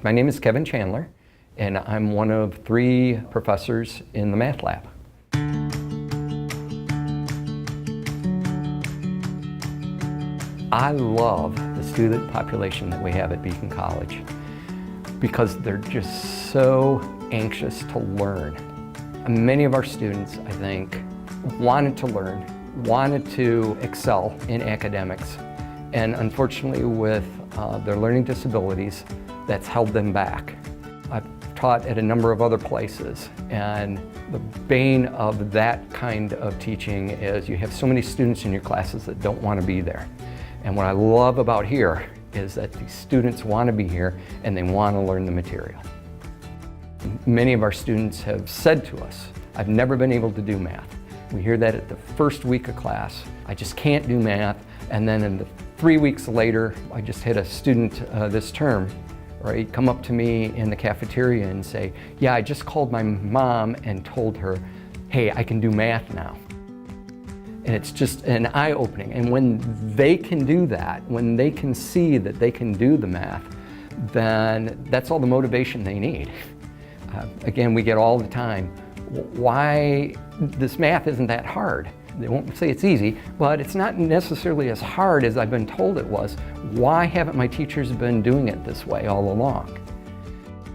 My name is Kevin Chandler, and I'm one of 3 professors in the math lab. I love the student population that we have at Beacon College because they're just so anxious to learn. And many of our students, I think, wanted to learn, wanted to excel in academics, and unfortunately with their learning disabilities, that's held them back. I've taught at a number of other places, and the bane of that kind of teaching is you have so many students in your classes that don't want to be there. And what I love about here is that these students want to be here and they want to learn the material. Many of our students have said to us, I've never been able to do math. We hear that at the first week of class. I just can't do math. And then in the 3 weeks later, I just had a student this term, right, come up to me in the cafeteria and say, yeah, I just called my mom and told her, hey, I can do math now. And it's just an eye-opening. And when they can do that, when they can see that they can do the math, then that's all the motivation they need. Again, we get all the time, why this math isn't that hard? They won't say it's easy, but it's not necessarily as hard as I've been told it was. Why haven't my teachers been doing it this way all along?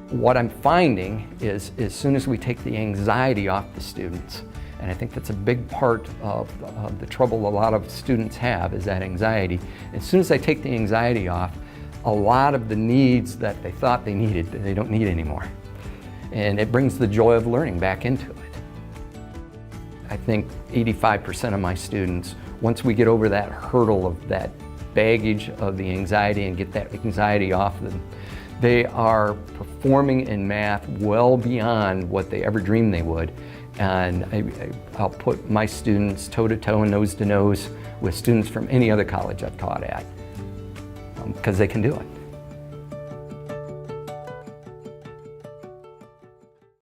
What I'm finding is as soon as we take the anxiety off the students, and I think that's a big part of the trouble a lot of students have, is that anxiety. As soon as I take the anxiety off, a lot of the needs that they thought they needed, they don't need anymore. And it brings the joy of learning back into it. I think 85% of my students, once we get over that hurdle of that baggage of the anxiety and get that anxiety off them, they are performing in math well beyond what they ever dreamed they would. And I'll put my students toe-to-toe and nose-to-nose with students from any other college I've taught at, because they can do it.